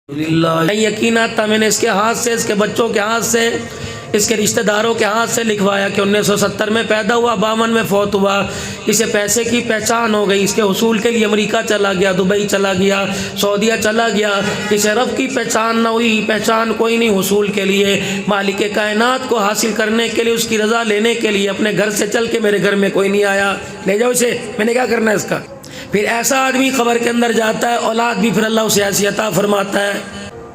یقین آتا میں نے اس کے ہاتھ سے، اس کے بچوں کے ہاتھ سے، اس کے رشتہ داروں کے ہاتھ سے لکھوایا کہ 1970 میں پیدا ہوا، 52 میں فوت ہوا۔ اسے پیسے کی پہچان ہو گئی، اس کے حصول کے لیے امریکہ چلا گیا، دبئی چلا گیا، سعودیہ چلا گیا۔ اسے رب کی پہچان نہ ہوئی، پہچان کوئی نہیں حصول کے لیے، مالک کائنات کو حاصل کرنے کے لیے، اس کی رضا لینے کے لیے اپنے گھر سے چل کے میرے گھر میں کوئی نہیں آیا، لے جاؤ اسے، میں نے کیا کرنا ہے اس کا۔ پھر ایسا آدمی قبر کے اندر جاتا ہے، اولاد بھی پھر اللہ اسے ایسی عطا فرماتا ہے۔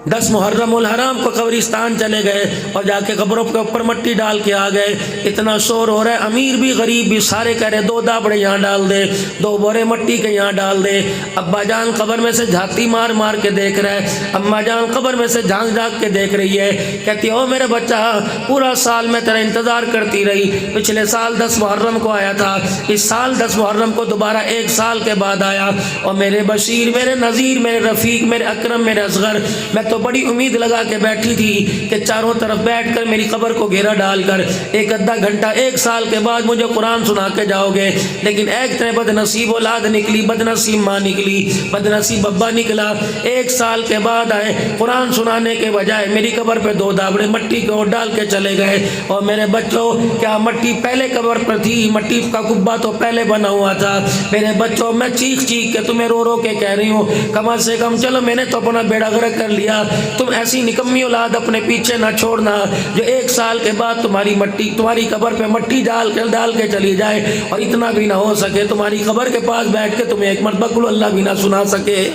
10 محرم الحرام کو قبرستان چلے گئے اور جا کے قبروں کے اوپر مٹی ڈال کے آ گئے۔ اتنا شور ہو رہا ہے، امیر بھی غریب بھی سارے کہہ رہے 2 دابڑے یہاں ڈال دے، 2 بورے مٹی کے یہاں ڈال دے۔ ابا جان قبر میں سے جھاتی مار مار کے دیکھ رہے، اماں جان قبر میں سے جھانک جھانک کے دیکھ رہی ہے، کہتی او میرے بچہ، پورا سال میں تیرا انتظار کرتی رہی، پچھلے سال 10 محرم کو آیا تھا، اس سال 10 محرم کو دوبارہ 1 سال کے بعد آیا، اور میرے بشیر، میرے نذیر، میرے رفیق، میرے اکرم، میرے اصغر، میں تو بڑی امید لگا کے بیٹھی تھی کہ چاروں طرف بیٹھ کر میری قبر کو گھیرا ڈال کر 1 آدھا گھنٹہ 1 سال کے بعد مجھے قرآن سنا کے جاؤ گے، لیکن ایک طرح بد نصیب اولاد نکلی، بد نصیب ماں نکلی، بد نصیب ابا نکلا۔ 1 سال کے بعد آئے، قرآن سنانے کے بجائے میری قبر پہ 2 دابڑے مٹی کو ڈال کے چلے گئے۔ اور میرے بچوں، کیا مٹی پہلے قبر پر تھی؟ مٹی کا کبا تو پہلے بنا ہوا تھا۔ میرے بچوں، میں چیخ چیخ کے تمہیں رو رو کے کہہ رہی ہوں، کم سے کم چلو میں نے تو اپنا بیڑا غرق کر لیا، تم ایسی نکمی اولاد اپنے پیچھے نہ چھوڑنا جو 1 سال کے بعد تمہاری قبر پہ مٹی ڈال کے چلی جائے، اور اتنا بھی نہ ہو سکے تمہاری قبر کے پاس بیٹھ کے تمہیں 1 مرتبہ قل اللہ بھی نہ سنا سکے۔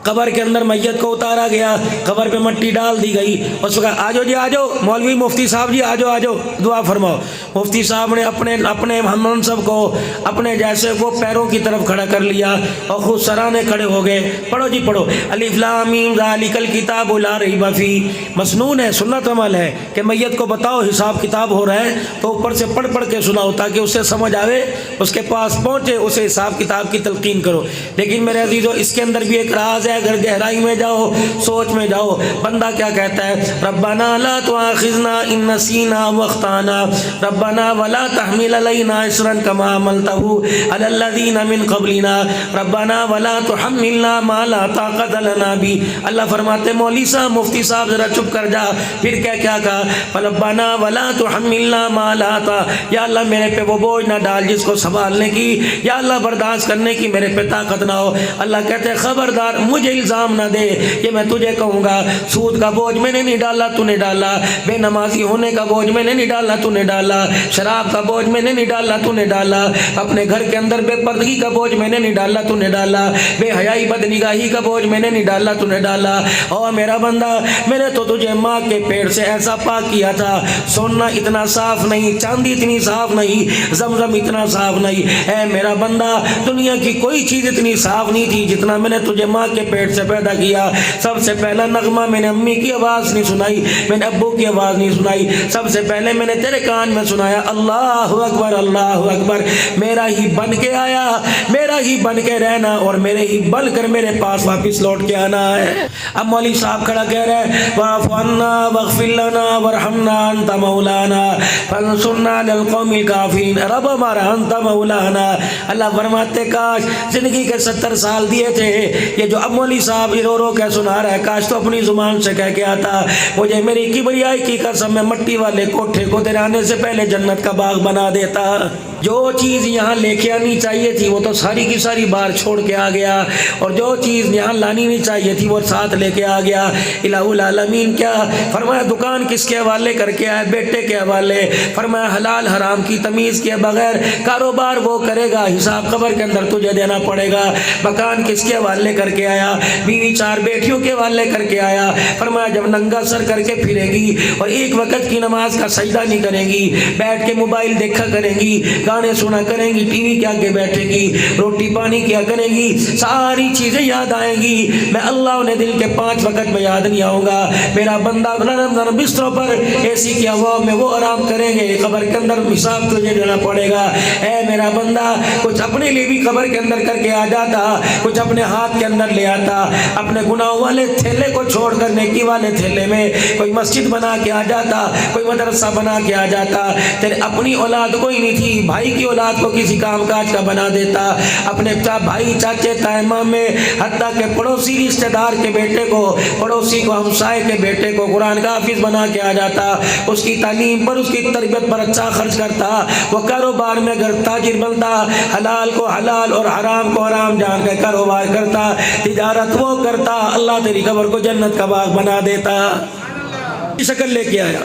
قبر کے اندر میت کو اتارا گیا، قبر پہ مٹی ڈال دی گئی، اس وقت آجو جی آجو، مولوی مفتی صاحب جی آجو آجو دعا فرماؤ۔ مفتی صاحب نے اپنے منصب کو اپنے جیسے کو پیروں کی طرف کھڑا کر لیا اور خود سرانے کھڑے ہو گئے۔ پڑھو جی پڑھو، الف لام میم ذالک الکتاب لا ریب فیہ۔ مسنون ہے، سنت عمل ہے کہ میت کو بتاؤ حساب کتاب ہو رہا ہے تو اوپر سے پڑھ پڑھ کے سناؤ تاکہ اسے سمجھ آوے، اس کے پاس پہنچے، اسے حساب کتاب کی تلقین کرو۔ لیکن میرے عزیزو، اس کے اندر بھی ایک راز ہے، اگر گہرائی میں جاؤ، سوچ میں جاؤ، بندہ کیا کہتا ہے؟ ربنا لا تؤاخذنا ان نسینا واخطانا ربنا ولا تحمل علینا اصرا کما حملته علی الذین من قبلنا ربنا ولا تحملنا ما لا طاقت لنا به۔ اللہ فرماتے مولوی صاحب، مفتی صاحب ذرا چپ کر جا، پھر کیا کہا؟ ربنا ولا تحملنا ما لا طاقت، یا اللہ میرے پہ وہ بوجھ نہ ڈال جس کو سنبھالنے کی، یا اللہ برداشت کرنے کی میرے پہ طاقت نہ ہو۔ اللہ کہتے ہیں خبردار، مجھے الزام نہ دے کہ میں تجھے کہوں گا سود کا بوجھ میں نے نہیں ڈالا، تو نے ڈالا، بے نمازی ہونے کا بوجھ میں نے نہیں ڈالا، تو نے ڈالا، شراب کا بوجھ میں نے نہیں ڈالا، تو نے ڈالا، اپنے گھر کے اندر بے پردگی کا بوجھ میں نے نہیں ڈالا، تو نے ڈالا، بے حیائی بد نگاہی کا بوجھ میں نے نہیں ڈالا، تو نے ڈالا۔ اور میرا بندہ، میں نے تو تجھے ماں کے پیٹ سے ایسا پاک کیا تھا، سونا اتنا صاف نہیں، چاندی اتنی صاف نہیں، زمزم اتنا صاف نہیں، اے میرا بندہ، دنیا کی کوئی چیز اتنی صاف نہیں تھی جتنا میں نے تجھے ماں کے پیٹ سے پیدا کیا۔ سب سے پہلا نغمہ میں نے امی کی آواز نہیں سنائی، میں نے ابو کی آواز نہیں سنائی، سب سے پہلے میں نے تیرے کان میں سنایا اللہ اکبر اللہ اکبر۔ میرا ہی بن کے آیا، میرا ہی بن کے رہنا، اور میرے ہی بن کر میرے پاس واپس لوٹ کے آنا ہے۔ اب مولوی صاحب کھڑا کہہ رہے واعف عنا واغفر لنا وارحمنا انت مولانا فانصرنا علی القوم الکافرین۔ رب ہمارا انت مولانا۔ اللہ فرماتے کاش زندگی کے 70 سال دیے تھے، یہ جو اب مولوی صاحب رو رو کے سنا رہا ہے، کاش تو اپنی زبان سے کہہ کے آتا، مجھے میری کبریائی کی قسم میں مٹی والے کوٹھے کو تیرے آنے سے پہلے جنت کا باغ بنا دیتا۔ جو چیز یہاں لے کے آنی چاہیے تھی وہ تو ساری کی ساری بار چھوڑ کے آ گیا، اور جو چیز یہاں لانی نہیں چاہیے تھی وہ ساتھ لے کے آ گیا۔ الہ العالمین کیا فرمایا؟ دکان کس کے حوالے کر کے آئے؟ بیٹے کے حوالے۔ فرمایا حلال حرام کی تمیز کے بغیر کاروبار وہ کرے گا، حساب قبر کے اندر تجھے دینا پڑے گا۔ مکان کس کے حوالے کر کے آیا؟ بیوی 4 بیٹیوں کے حوالے کر کے آیا۔ فرمایا جب ننگا سر کر کے پھرے گی اور 1 وقت کی نماز کا سجدہ نہیں کرے گی، بیٹھ کے موبائل دیکھا کرے گی، گانے سنا کریں گی، ٹی وی کے آگے بیٹھے گی، روٹی پانی کیا کرے گی، ساری چیزیں یاد آئیں گی، میں اللہ انہیں دل کے 5 وقت میں یاد نہیں آؤں گا۔ میرا بندہ نرم نرم بستروں پر ایسی کی ہوا میں وہ آرام کریں گے، قبر کے اندر حساب تجھے دینا پڑے گا۔ اے میرا بندہ، کچھ اپنے لیے بھی قبر کے اندر کر کے آ جاتا، کچھ اپنے ہاتھ کے اندر لے جاتا، اپنے گناہوں والے تھیلے کو چھوڑ کر نیکی والے تھیلے میں کوئی مسجد بنا کے آ جاتا، کوئی مدرسہ بنا کے آ جاتا۔ تیرے اپنی اولاد کوئی نہیں تھی، بھائی کی اولاد کو کسی کام کاج کا بنا دیتا، اپنے بھائی چاچے تائے مامے حتیٰ کہ پڑوسی رشتہ دار کے بیٹے کو، پڑوسی کو، ہمسائے کے بیٹے کو قرآن کا حافظ بنا کے آ جاتا، اس کی تعلیم پر، اس کی تربیت پر اچھا خرچ کرتا، وہ کاروبار میں اگر تاجر بنتا، حلال کو حلال اور حرام کو حرام جان کے کاروبار کرتا، تجارت وہ کرتا، اللہ تیری قبر کو جنت کا باغ بنا دیتا۔ شکل لے کے آیا،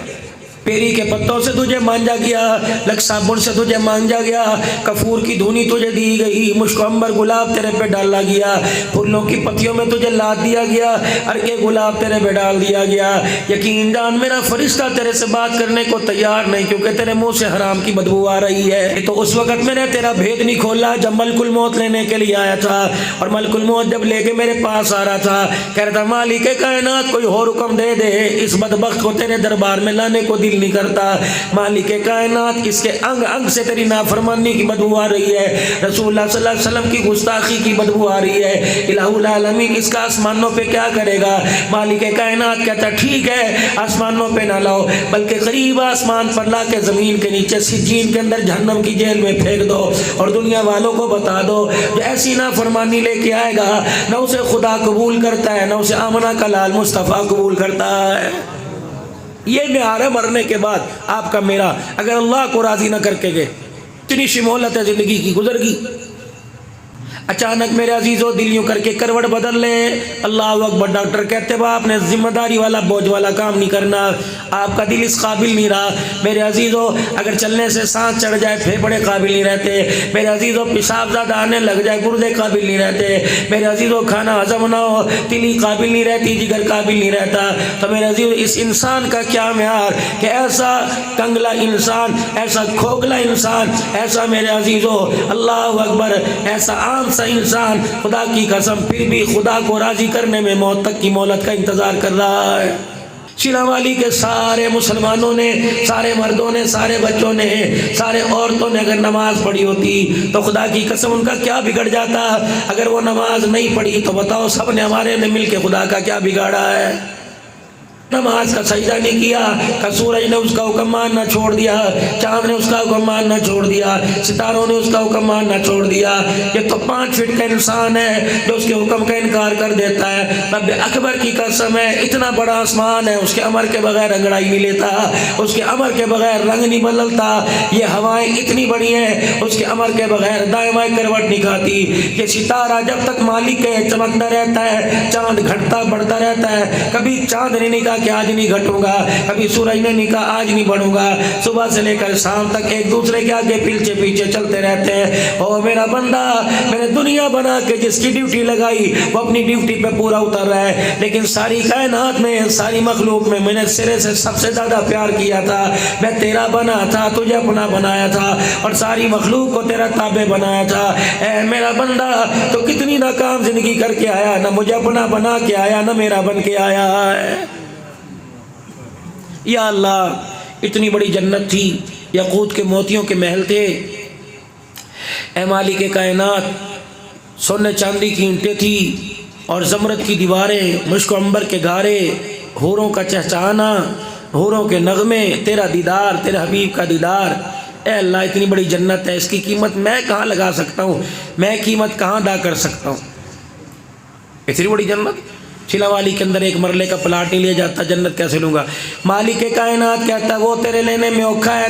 پیری کے پتوں سے تجھے مانجا گیا، لک صابن سے تجھے مانجا گیا، کفور کی دھونی تجھے دی گئی، مشک عنبر گلاب تیرے پہ ڈالا گیا، پھولوں کی پتیوں میں تجھے لاد دیا گیا، ارکے گلاب تیرے پہ ڈال دیا گیا۔ یقین جان میرا فرشتہ تیرے سے بات کرنے کو تیار نہیں، کیونکہ تیرے منہ سے حرام کی بدبو آ رہی ہے۔ تو اس وقت میں نے تیرا بھید نہیں کھولا جب ملک الموت لینے کے لیے آیا تھا، اور ملک الموت جب لے کے میرے پاس آ رہا تھا، کہہ رہا تھا مالک کائنات کوئی اور حکم دے دے، اس بدبخت کو تیرے دربار میں لانے کو دل نہیں کرتا، مالک کائنات اس کے انگ انگ سے تیری نافرمانی کی بدبو آ رہی ہے، رسول اللہ صلی اللہ علیہ وسلم کی گستاخی کی بدبو آ رہی ہے، الہ العالمین اس کا آسمانوں پہ کیا کرے گا؟ مالک کائنات کہتا ٹھیک ہے آسمانوں پہ نہ لاؤ، بلکہ قریب آسمان پر لا کے زمین کے نیچے سجین کے اندر جہنم کی جیل میں پھینک دو، اور دنیا والوں کو بتا دو جو ایسی نافرمانی لے کے آئے گا نہ اسے خدا قبول کرتا ہے، نہ اسے آمنہ کا لال مصطفیٰ قبول کرتا ہے۔ یہ معیار ہے مرنے کے بعد آپ کا میرا، اگر اللہ کو راضی نہ کر کے گئے، اتنی شمولت ہے زندگی کی گزر گئی، اچانک میرے عزیزوں دل یوں کر کے کروٹ بدل لیں، اللہ اکبر، ڈاکٹر کہتے ہیں آپ نے ذمہ داری والا بوجھ والا کام نہیں کرنا، آپ کا دل اس قابل نہیں رہا۔ میرے عزیزوں اگر چلنے سے سانس چڑھ جائے پھیپھڑے قابل نہیں رہتے، میرے عزیزوں پیشاب زیادہ آنے لگ جائے گردے قابل نہیں رہتے، میرے عزیزوں کھانا ہضم نہ ہو تلی قابل نہیں رہتی، جگر قابل نہیں رہتا۔ تو میرے عزیزوں اس انسان کا کیا معیار کہ ایسا کنگلا انسان، ایسا کھوکھلا انسان، ایسا میرے عزیزوں اللہ اکبر ایسا عام انسان خدا کی قسم پھر بھی خدا کو راضی کرنے میں موت تک کی مہلت کا انتظار کر رہا ہے۔ شیلا والی کے سارے مسلمانوں نے، سارے مردوں نے، سارے بچوں نے، سارے عورتوں نے اگر نماز پڑھی ہوتی تو خدا کی قسم ان کا کیا بگڑ جاتا۔ اگر وہ نماز نہیں پڑھی تو بتاؤ سب نے ہمارے نے مل کے خدا کا کیا بگاڑا ہے۔ نماز کا سجدہ نہیں کیا کہ سورج نے اس کا حکم ماننا چھوڑ دیا، چاند نے اس کا حکم ماننا چھوڑ دیا، ستاروں نے اس کا حکم ماننا چھوڑ دیا۔ یہ تو 5 فٹ کا انسان ہے جو اس کے حکم کا انکار کر دیتا ہے۔ رب اکبر کی قسم ہے اتنا بڑا آسمان ہے، اس کے امر کے بغیر انگڑائی نہیں لیتا، اس کے امر کے بغیر رنگ نہیں بدلتا۔ یہ ہوائیں اتنی بڑی ہیں، اس کے امر کے بغیر دائیں بائیں کروٹ نہیں کھاتی۔ یہ ستارہ جب تک مالک کے چمکتا رہتا ہے، چاند گھٹتا بڑھتا رہتا ہے، کبھی چاند نے نہیں کہا کہ آج نہیں گھٹوں گا، کبھی سورج نے نہیں کہا آج نہیں بڑھوں گا، صبح سے لے کر شام تک ایک دوسرے کے آگے پیچھے پیچھے چلتے رہتے ہیں۔ او میرا بندہ، میں نے دنیا بنا کے جس کی ڈیوٹی لگائی وہ اپنی ڈیوٹی پہ پورا اتر رہا ہے، لیکن ساری کائنات میں، ساری مخلوق میں نے سرے سے سب سے زیادہ پیار کیا تھا، میں تیرا بنا تھا، تجھے اپنا بنایا تھا، اور ساری مخلوق کو تیرا تابع بنایا تھا۔ اے میرا بندہ تو کتنی ناکام زندگی کر کے آیا، نہ مجھے اپنا بنا کے آیا، نہ میرا بن کے آیا ہے۔ یا اللہ اتنی بڑی جنت تھی، یاقوت کے موتیوں کے محل تھے، اے مالک کائنات سونے چاندی کی اینٹیں تھی اور زمرد کی دیواریں، مشک و عنبر کے گارے، حوروں کا چہچہانا، حوروں کے نغمے، تیرا دیدار، تیرے حبیب کا دیدار۔ اے اللہ اتنی بڑی جنت ہے، اس کی قیمت میں کہاں لگا سکتا ہوں، میں قیمت کہاں ادا کر سکتا ہوں۔ اتنی بڑی جنت، شیلا والی کے اندر ایک مرلے کا پلاٹ نہیں لیا جاتا، جنت کیسے لوں گا؟ مالک کائنات کہتا ہے وہ تیرے لینے میں اوکھا ہے،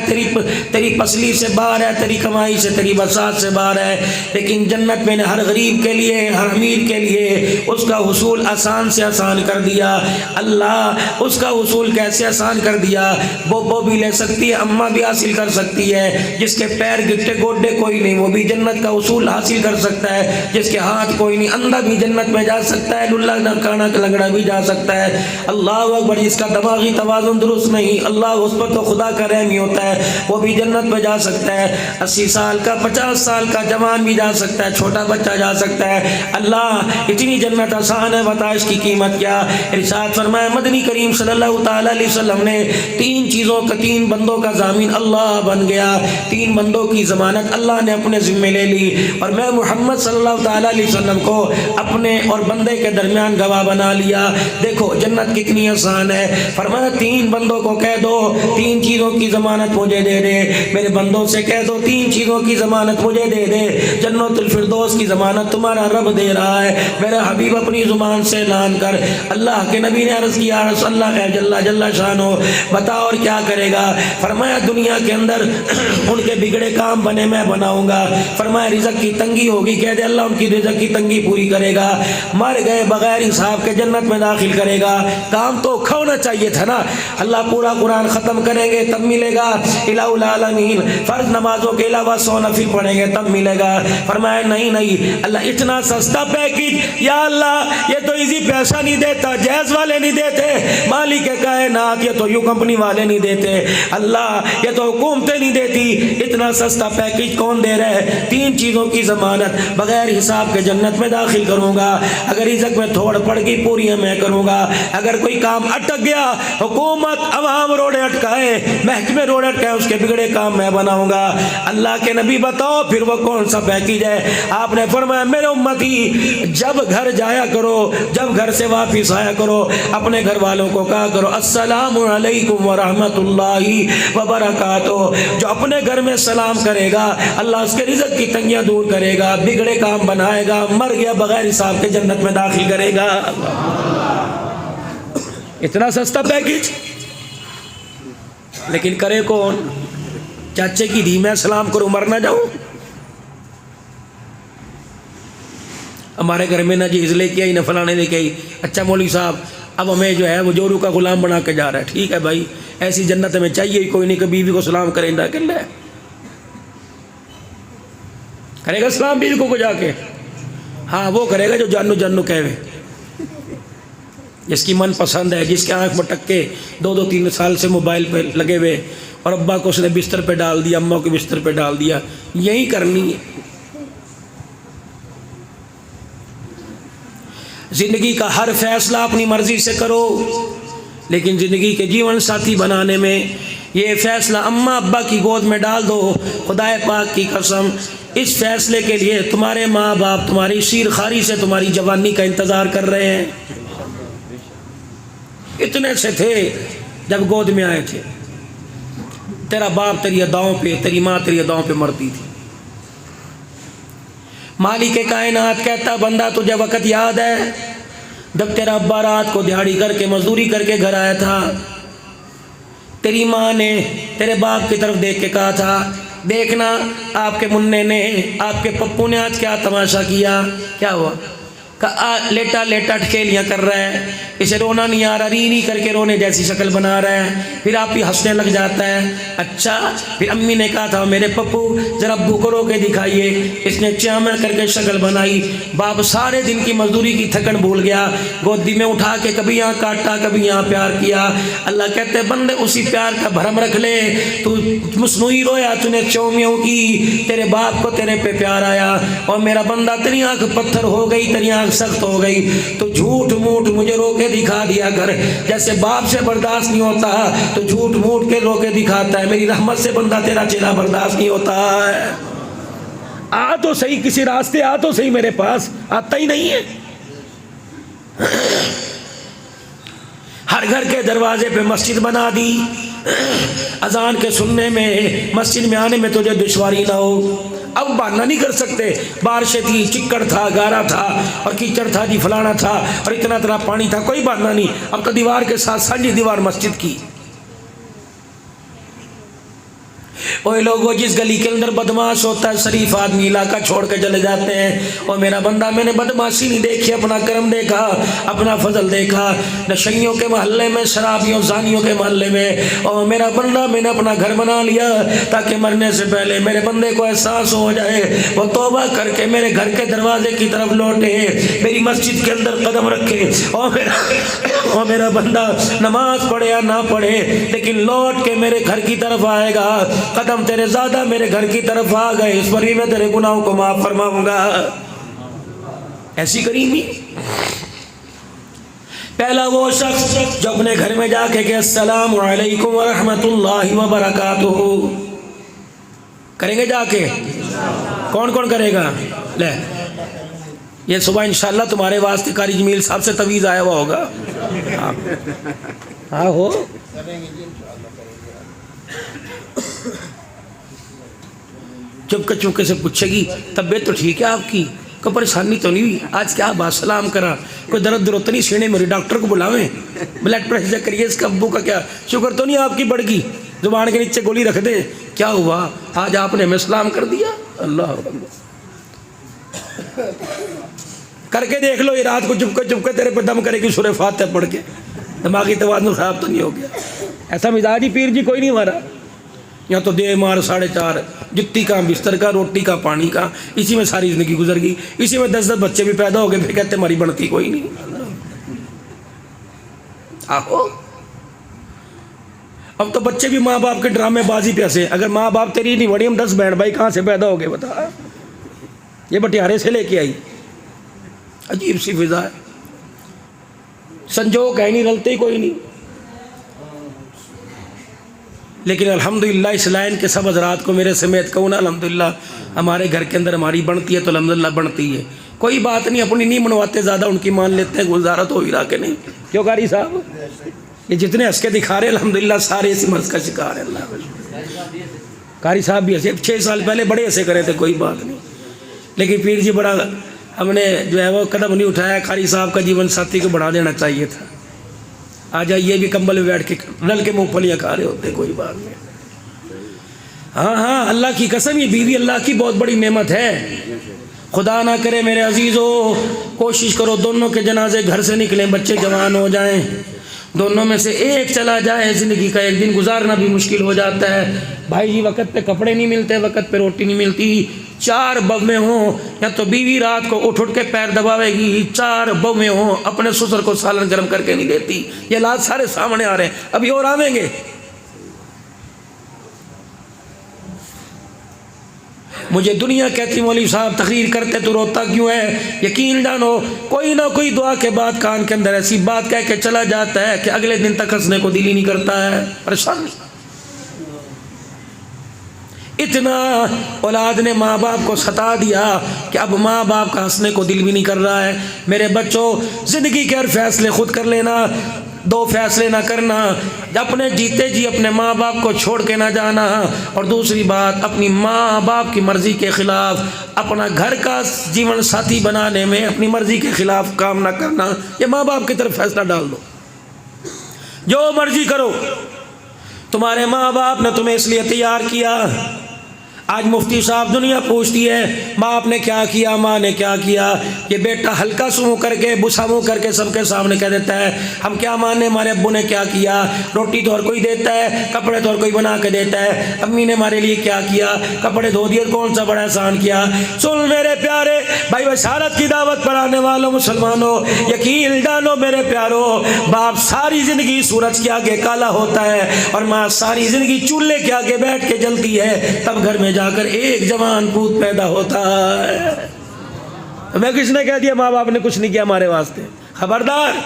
تیری پسلی سے باہر ہے، تیری کمائی سے، تیری بساط سے باہر ہے، لیکن جنت میں نے ہر غریب کے لیے، ہر امیر کے لیے اس کا حصول آسان سے آسان کر دیا۔ اللہ اس کا حصول کیسے آسان کر دیا؟ بوبو بھی لے سکتی ہے، اماں بھی حاصل کر سکتی ہے، جس کے پیر گٹے گوڈے کوئی نہیں وہ بھی جنت کا حصول حاصل کر سکتا ہے، جس کے ہاتھ کوئی نہیں اندھا بھی جنت میں جا سکتا ہے، للہ نہ کھانا لنگڑا بھی جا سکتا ہے. اللہ اکبر. جس کا دماغی توازن درست نہیں, اللہ اس پر تو خدا کا رحم ہی ہوتا ہے, وہ بھی جنت میں جا سکتا ہے. 80 سال کا 50 سال کا جوان بھی جا سکتا ہے, چھوٹا بچہ جا سکتا ہے. اللہ اتنی جنت آسان ہے, بتا اس کی قیمت کیا. ارشاد فرمایا مدنی کریم صلی اللہ تعالی علیہ وسلم نے 3 چیزوں کا 3 بندوں کا ضامن اللہ بن گیا. 3 بندوں کی ضمانت اللہ نے اپنے ذمے لے لی, اور میں محمد صلی اللہ تعالی علیہ وسلم کو اپنے اور بندے کے درمیان گواہ بنا لیا. دیکھو جنت کتنی آسان ہے. فرمایا 3 بندوں کو کہہ دو 3 چیزوں کی ضمانت مجھے دے دے. میرے بندوں سے کہہ دو 3 چیزوں کی ضمانت مجھے دے دے. جنت الفردوس کی ضمانت تمہارا رب دے رہا ہے. میرا حبیب اپنی زبان سے اعلان کر. اللہ کے نبی نے عرض کیا رسول اللہ جل شانہ بتا اور کیا کرے گا. فرمایا دنیا کے اندر ان کے بگڑے کام بنے میں بناؤں گا. فرمایا رزق کی تنگی ہوگی, کہہ دے اللہ ان کی رزق کی تنگی پوری کرے گا. مر گئے بغیر حساب کے جنت میں داخل کرے گا. کام تو ہونا چاہیے تھا نا. اللہ پورا قرآن ختم کریں گے تب ملے گا. الہ العالمین فرض نمازوں کے علاوہ 100 نفل پڑھیں گے تب ملے گا. فرمایا نہیں اللہ اتنا سستا پیکج, یا اللہ یہ تو ایزی پیسہ نہیں دیتا, جیز والے نہیں دیتے, مالک کائنات یہ تو یو کمپنی والے نہیں دیتے, اللہ یہ تو حکومتیں نہیں دیتی. اتنا سستا پیکج کون دے رہے ہیں؟ 3 چیزوں کی ضمانت, بغیر حساب کے جنت میں داخل کروں گا. اگر رزق میں تھوڑ پڑ گئی پوری میں کروں گا. اگر کوئی کام اٹک گیا, حکومت عوام روڑے اٹکائے, محکمے روڑے اٹکائے, اس کے بگڑے کام میں بناؤں گا. اللہ کے نبی بتاؤ پھر وہ کون سا پیکج ہے؟ آپ نے فرمایا میرے امتی جب گھر جایا کرو, جب گھر سے واپس آیا کرو, اپنے گھر والوں کو کہا کرو السلام علیکم ورحمۃ اللہ وبرکاتہ. جو اپنے گھر میں سلام کرے گا اللہ اس کے رزق کی تنگیاں دور کرے گا, بگڑے کام بنائے گا, مر گیا بغیر حساب کے جنت میں داخل کرے گا. اتنا سستا پیکج, لیکن کرے کون؟ چاچے کی دھی میں سلام کروں مر نہ جاؤں. ہمارے گھر میں نہ جی لے کے آئی نہ فلانے لے کے آئی. اچھا مولوی صاحب اب ہمیں جو ہے وہ جورو کا غلام بنا کے جا رہا ہے. ٹھیک ہے بھائی, ایسی جنت ہمیں چاہیے ہی کوئی نہیں کہ بیوی کو سلام کریں گا. کر لے کرے گا سلام بیوی کو جا کے؟ ہاں وہ کرے گا جو جانو جانو کہے, جس کی من پسند ہے, جس کے آنکھ مٹک کے 2-3 سال سے موبائل پہ لگے ہوئے, اور ابا کو اس نے بستر پہ ڈال دیا, اماں کو بستر پہ ڈال دیا. یہی کرنی ہے. زندگی کا ہر فیصلہ اپنی مرضی سے کرو, لیکن زندگی کے جیون ساتھی بنانے میں یہ فیصلہ اماں ابا کی گود میں ڈال دو. خدا پاک کی قسم اس فیصلے کے لیے تمہارے ماں باپ تمہاری شیر خاری سے تمہاری جوانی کا انتظار کر رہے ہیں. اتنے سے تھے جب گود میں آئے تھے. تیرا باپ تیری اداؤں پہ, تیری ماں تیری اداؤں پہ مرتی تھی. مالک کائنات کہتا بندہ تجھے وقت یاد ہے جب تیرا ابا رات کو دیہڑی کر کے مزدوری کر کے گھر آیا تھا, تیری ماں نے تیرے باپ کی طرف دیکھ کے کہا تھا دیکھنا آپ کے منع نے, آپ کے پپو نے آج کیا تماشا کیا. کیا ہوا؟ لیٹا لیٹا ٹھکیلیاں کر رہا ہے, اسے رونا نہیں آ رہا, ری کر کے رونے جیسی شکل بنا رہا ہے. پھر آپ ہی ہنسنے لگ جاتا ہے. اچھا پھر امی نے کہا تھا میرے پپو ذرا ابو کو رو کے دکھائیے. اس نے چاما کر کے شکل بنائی. باپ سارے دن کی مزدوری کی تھکن بھول گیا, گودی میں اٹھا کے کبھی یہاں کاٹا کبھی یہاں پیار کیا. اللہ کہتے بندے اسی پیار کا بھرم رکھ لے, تو مصنوعی رویا, تو نے چومیوں کی, تیرے باپ کو تیرے پہ پیار آیا. اور میرا بندہ تیری آنکھ پتھر ہو گئی, تیری آنکھ سخت ہو گئی, تو جھوٹ موٹ مجھے رو کے دکھا دیا کر. جیسے باپ سے برداشت نہیں ہوتا تو جھوٹ موٹ کے رو کے دکھاتا ہے. میری رحمت سے بندہ تیرا چہرہ برداشت نہیں ہوتا ہے. آ تو صحیح کسی راستے, آ تو صحیح میرے پاس, آتا ہی نہیں ہے. ہر گھر کے دروازے پہ مسجد بنا دی. اذان کے سننے میں, مسجد میں آنے میں تجھے دشواری نہ ہو. اب بہانہ نہیں کر سکتے, بارشیں تھی, چکڑ تھا, گارا تھا, اور کیچڑ تھا جی, فلانا تھا, اور اتنا پانی تھا, کوئی بہانہ نہیں. اب تو دیوار کے ساتھ سانجھی دیوار مسجد کی. وہی لوگوں جس گلی کے اندر بدماش ہوتا ہے شریف آدمی علاقہ چھوڑ کے چلے جاتے ہیں. اور میرا بندہ میں نے بدماشی نہیں دیکھی، اپنا کرم دیکھا، اپنا فضل دیکھا. نشیوں کے محلے میں، شرابیوں زانیوں کے محلے میں، اور میرا بندہ میں نے اپنا گھر بنا لیا تاکہ مرنے سے پہلے میرے بندے کو احساس ہو جائے، وہ توبہ کر کے میرے گھر کے دروازے کی طرف لوٹے، میری مسجد کے اندر قدم رکھے. اور میرا بندہ نماز پڑھے یا نہ پڑھے لیکن لوٹ کے میرے گھر کی طرف آئے گا. قدم تیرے زیادہ میرے گھر کی طرف آ گئے، اس پر بھی میں تیرے گناہوں کو معاف فرماؤں گا. ایسی کریمی. پہلا وہ شخص جو اپنے گھر میں جا کے کہ السلام علیکم ورحمۃ اللہ وبرکاتہ کریں گے جا کے. کون کون کرے گا؟ لے یہ صبح انشاءاللہ تمہارے واسطے قاری جمیل صاحب سے تویز آیا ہوا ہوگا. ہاں ہو چپکے سے پوچھے گی طبیعت تو ٹھیک ہے آپ کی، کوئی پریشانی تو نہیں ہوئی؟ آج کیا با سلام کرا، کوئی درد تو نہیں سینے میری، ڈاکٹر کو بلاویں، بلڈ پریشر چیک کریے، اس کا ابو کا کیا شوگر تو نہیں آپ کی بڑھ گئی، زبان کے نیچے گولی رکھ دیں. کیا ہوا آج آپ نے ہمیں سلام کر دیا؟ اللہ کر کے دیکھ لو، یہ رات کو چپکے تیرے پہ دم کرے گی سورہ فاتحہ پڑھ کے. دماغی توازن خراب تو نہیں ہو گیا؟ ایسا مزاج ہی پیر جی کوئی نہیں ہمارا. یا تو دے مار 4.5 جتی کا بستر کا روٹی کا پانی کا، اسی میں ساری زندگی گزر گئی، اسی میں 10 بچے بھی پیدا ہو گئے، پھر کہتے ہماری بنتی کوئی نہیں. آہو اب تو بچے بھی ماں باپ کے ڈرامے بازی پہ ہنسے. اگر ماں باپ تیری نہیں بڑی، ہم 10 بہن بھائی کہاں سے پیدا ہو گئے بتا. یہ بٹیارے سے لے کے آئی. عجیب سی فضا ہے، سنجوگ ہے نہیں، رلتے ہی کوئی نہیں. لیکن الحمدللہ اس لائن کے سب حضرات کو میرے سمیت کہوں نا، الحمدللہ ہمارے گھر کے اندر ہماری بنتی ہے تو الحمدللہ بنتی ہے. کوئی بات نہیں، اپنی نہیں منواتے، زیادہ ان کی مان لیتے ہیں، گزارا تو ہی رہا کہ نہیں. کیوں قاری صاحب؟ یہ جتنے ہنس کے دکھا رہے الحمدللہ سارے اسی مرض کا شکار ہے. اللہ قاری صاحب بھی ہنسے، 6 سال پہلے بڑے ایسے کرے تھے، کوئی بات نہیں. لیکن پیر جی بڑا ہم نے جو ہے وہ قدم نہیں اٹھایا. قاری صاحب کا جیون ساتھی کو بڑھا دینا چاہیے تھا. آ جائیے بھی کمبل میں بیٹھ کے نل کے منہ پھلیاں کھا رہے ہوتے، کوئی بات نہیں. ہاں اللہ کی قسم یہ بیوی اللہ کی بہت بڑی نعمت ہے. خدا نہ کرے میرے عزیزو، کوشش کرو دونوں کے جنازے گھر سے نکلیں، بچے جوان ہو جائیں، دونوں میں سے ایک چلا جائے، زندگی کا ایک دن گزارنا بھی مشکل ہو جاتا ہے. بھائی جی وقت پہ کپڑے نہیں ملتے، وقت پہ روٹی نہیں ملتی. 4 بویں ہوں، یا تو بیوی رات کو اٹھ کے پیر دباوے گی، 4 بویں ہوں، اپنے سسر کو سالن گرم کر کے نہیں دیتی. یہ حالات سارے سامنے آ رہے ہیں، ابھی اور آویں گے. مجھے دنیا کہتی مولوی صاحب تقریر کرتے تو روتا کیوں ہے؟ یقین جانو کوئی نہ کوئی دعا کے بعد کان کے اندر ایسی بات کہہ کے چلا جاتا ہے کہ اگلے دن تک ہنسنے کو دل ہی نہیں کرتا ہے. پریشان اتنا اولاد نے ماں باپ کو ستا دیا کہ اب ماں باپ کا ہنسنے کو دل بھی نہیں کر رہا ہے. میرے بچوں زندگی کے ہر فیصلے خود کر لینا، 2 فیصلے نہ کرنا. اپنے جیتے جی اپنے ماں باپ کو چھوڑ کے نہ جانا، اور دوسری بات اپنی ماں باپ کی مرضی کے خلاف اپنا گھر کا جیون ساتھی بنانے میں اپنی مرضی کے خلاف کام نہ کرنا. یہ ماں باپ کی طرف فیصلہ ڈال دو، جو مرضی کرو. تمہارے ماں باپ نے تمہیں اس لیے تیار کیا. آج مفتی صاحب دنیا پوچھتی ہے باپ نے کیا کیا، ماں نے کیا کیا. یہ بیٹا ہلکا سو کر کے بسا منہ کر کے سب کے سامنے کہہ دیتا ہے ہم کیا مانے، ہمارے ابو نے کیا کیا. روٹی تو ہر کوئی دیتا ہے، کپڑے تو ہر کوئی بنا کے دیتا ہے. امی نے ہمارے لیے کیا کیا، کپڑے دھو دیے، کون سا بڑا احسان کیا. سن میرے پیارے بھائی، بشارت کی دعوت پر آنے والوں مسلمانوں، یقین جانو میرے پیارو، باپ ساری زندگی سورج کے آگے کالا ہوتا ہے اور ماں ساری زندگی چولہے کے آگے بیٹھ کے جلتی ہے. تب گھر میں جا کر ایک جوان پوت پیدا ہوتا ہے. میں کس نے کہہ دیا ماں باپ نے کچھ نہیں کیا ہمارے واسطے؟ خبردار،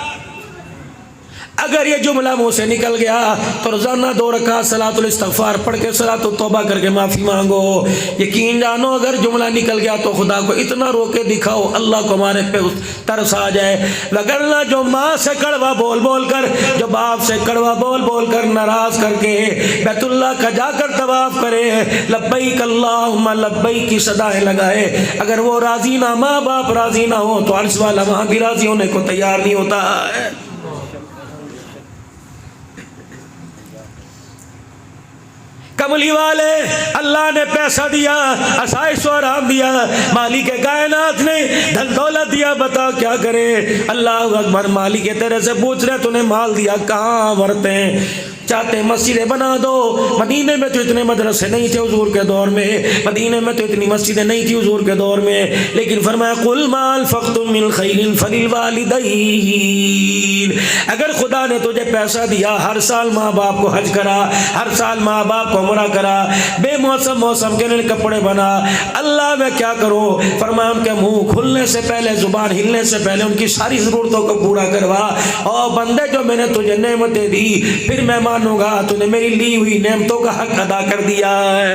اگر یہ جملہ منہ سے نکل گیا تو روزانہ 2 رکعت صلاۃ الاستغفار پڑھ کے صلاۃ التوبہ کر کے معافی مانگو. یقین جانو اگر جملہ نکل گیا تو خدا کو اتنا رو کے دکھاؤ اللہ کو ہمارے پہ ترس آ جائے. وگرنہ جو ماں سے کڑوا بول بول کر، جو باپ سے کڑوا بول بول کر ناراض کر کے بیت اللہ کا جا کر طواف کرے، لبیک اللہم لبیک کی صدایں لگائے، اگر وہ راضی نہ، ماں باپ راضی نہ ہو تو عرش والا وہاں بھی راضی ہونے کو تیار نہیں ہوتا ہے. کملی والے، اللہ نے پیسہ دیا، آسائش و آرام دیا، مالک کائنات نے دھن دولت دیا، بتا کیا کرے؟ اللہ اکبر، مالک تیرے سے پوچھ رہے تو نے مال دیا کہاں ورتے ہیں؟ چاہتے مسجدیں بنا دو، مدینے میں تو اتنے مدرسے نہیں تھے حضور کے دور میں، مدینے میں تو اتنی مسجدیں نہیں تھی حضور کے دور میں، لیکن فرمایا قل ما انفقتم من خیر فللوالدین، اگر خدا نے تجھے پیسہ دیا، ہر سال ماں باپ کو حج کرا، ہر سال ماں باپ کو عمرہ کرا، بے موسم موسم کے لیے کپڑے بنا، اللہ میں کیا کروں؟ فرمایا ان کے منہ کھلنے سے پہلے، زبان ہلنے سے پہلے ان کی ساری ضرورتوں کو پورا کروا، اور بندے جو میں نے تجھے نعمتیں دی، پھر میں مانوں گا تو نے میری لی ہوئی نعمتوں کا حق ادا کر دیا ہے۔